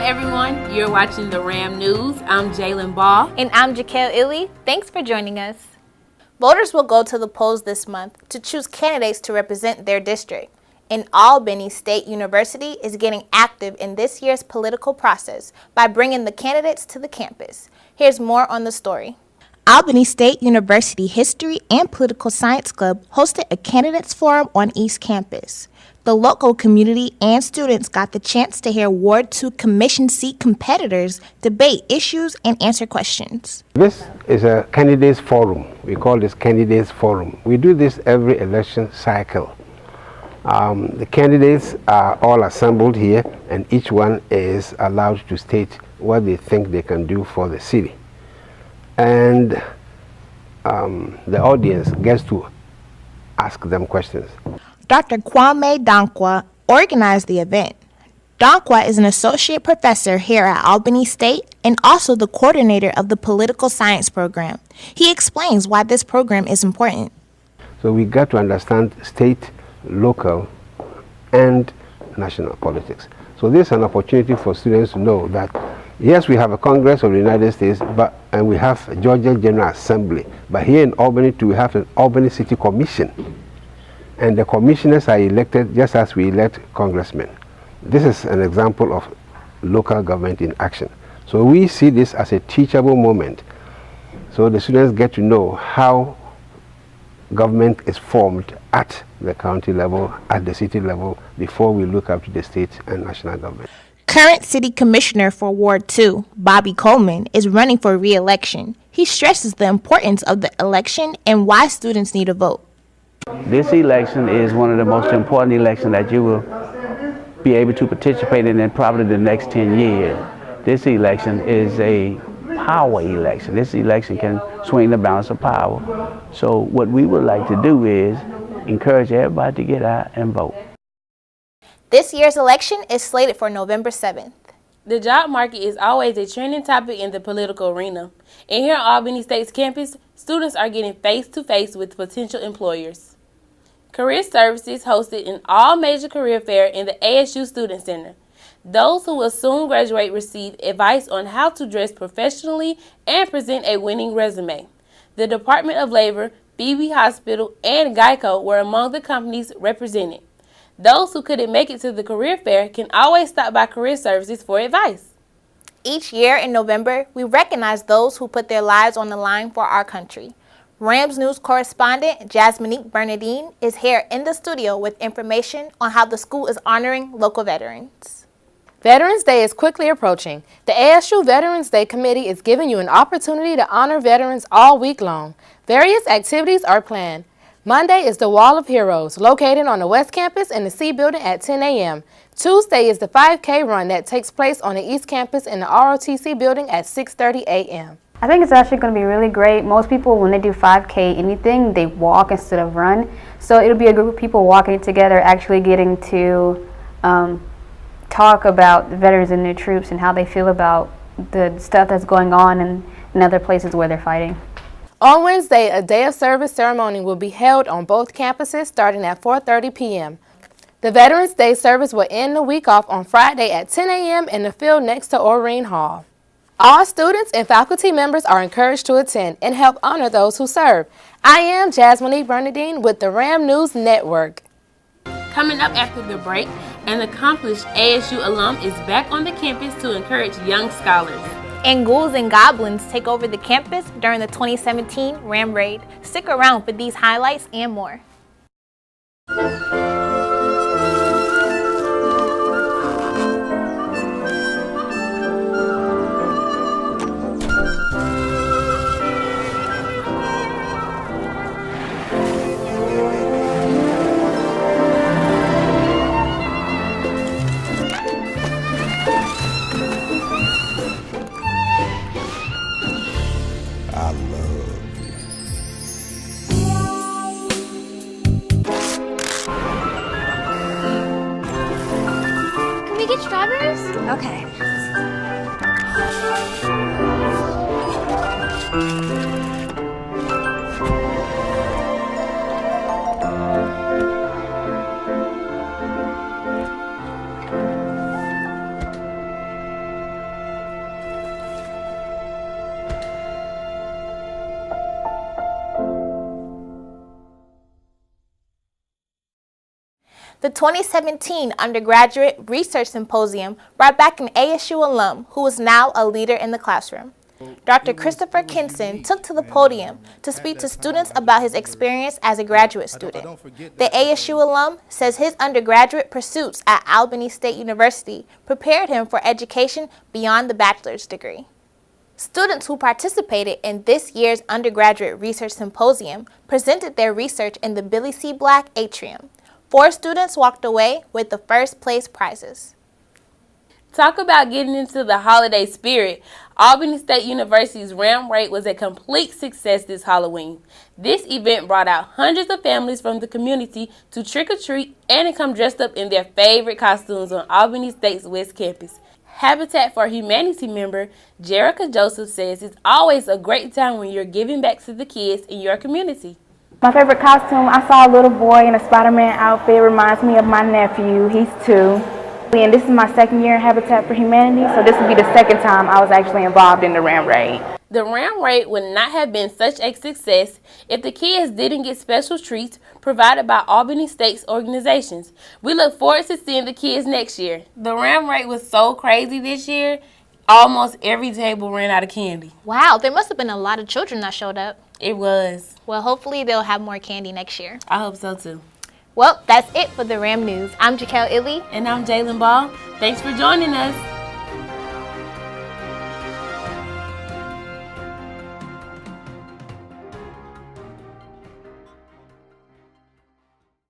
everyone. You're watching the RAM News. I'm Jhalen Baugh. And I'm Jaquel Eley. Thanks for joining us. Voters will go to the polls this month to choose candidates to represent their district. And Albany State University is getting active in this year's political process by bringing the candidates to the campus. Here's more on the story. Albany State University History and Political Science Club hosted a candidates forum on East Campus. The local community and students got the chance to hear Ward 2 commission seat competitors debate issues and answer questions. This is a candidates forum. We call this candidates forum. We do this every election cycle. The candidates are all assembled here, and each one is allowed to state what they think they can do for the city. And the audience gets to ask them questions. Dr. Kwame Dankwa organized the event. Dankwa is an associate professor here at Albany State and also the coordinator of the political science program. He explains why this program is important. So we got to understand state, local, and national politics. So this is an opportunity for students to know that yes, we have a Congress of the United States, and we have a Georgia General Assembly, but here in Albany too, we have an Albany City Commission. And the commissioners are elected just as we elect congressmen. This is an example of local government in action. So we see this as a teachable moment. So the students get to know how government is formed at the county level, at the city level, before we look up to the state and national government. Current City Commissioner for Ward 2, Bobby Coleman, is running for re-election. He stresses the importance of the election and why students need to vote. This election is one of the most important elections that you will be able to participate in probably the next 10 years. This election is a power election. This election can swing the balance of power. So what we would like to do is encourage everybody to get out and vote. This year's election is slated for November 7th. The job market is always a trending topic in the political arena. And here on Albany State's campus, students are getting face-to-face with potential employers. Career Services hosted an all-major career fair in the ASU Student Center. Those who will soon graduate receive advice on how to dress professionally and present a winning resume. The Department of Labor, BB Hospital, and Geico were among the companies represented. Those who couldn't make it to the career fair can always stop by Career Services for advice. Each year in November, we recognize those who put their lives on the line for our country. Rams News correspondent Jasmonque Bernardin is here in the studio with information on how the school is honoring local veterans. Veterans Day is quickly approaching. The ASU Veterans Day Committee is giving you an opportunity to honor veterans all week long. Various activities are planned. Monday is the Wall of Heroes, located on the West Campus in the C Building at 10 a.m. Tuesday is the 5K run that takes place on the East Campus in the ROTC Building at 6:30 a.m. I think it's actually going to be really great. Most people, when they do 5K anything, they walk instead of run. So it'll be a group of people walking together, actually getting to talk about the veterans and their troops and how they feel about the stuff that's going on in other places where they're fighting. On Wednesday, a day of service ceremony will be held on both campuses starting at 4:30 p.m. The Veterans Day service will end the week off on Friday at 10 a.m. in the field next to Oreen Hall. All students and faculty members are encouraged to attend and help honor those who serve. I am Jasmonque Bernardin with the RAM News Network. Coming up after the break, an accomplished ASU alum is back on the campus to encourage young scholars. And ghouls and goblins take over the campus during the 2017 Ram Raid. Stick around for these highlights and more. Strawberries? Okay. The 2017 Undergraduate Research Symposium brought back an ASU alum who is now a leader in the classroom. Dr. Christopher Kinson took to the podium to speak to students about his experience as a graduate student. The ASU alum says his undergraduate pursuits at Albany State University prepared him for education beyond the bachelor's degree. Students who participated in this year's Undergraduate Research Symposium presented their research in the Billy C. Black Atrium. 4 students walked away with the first place prizes. Talk about getting into the holiday spirit. Albany State University's Ram Rate was a complete success this Halloween. This event brought out hundreds of families from the community to trick-or-treat and come dressed up in their favorite costumes on Albany State's West Campus. Habitat for Humanity member Jerica Joseph says it's always a great time when you're giving back to the kids in your community. My favorite costume, I saw a little boy in a Spider-Man outfit, reminds me of my nephew. He's 2. And this is my second year in Habitat for Humanity, so this will be the second time I was actually involved in the Ram Raid. The Ram Raid would not have been such a success if the kids didn't get special treats provided by Albany State's organizations. We look forward to seeing the kids next year. The Ram Raid was so crazy this year, almost every table ran out of candy. Wow, there must have been a lot of children that showed up. It was. Well, hopefully they'll have more candy next year. I hope so too. Well, that's it for the Ram News. I'm Jaquel Eley. And I'm Jhalen Baugh. Thanks for joining us.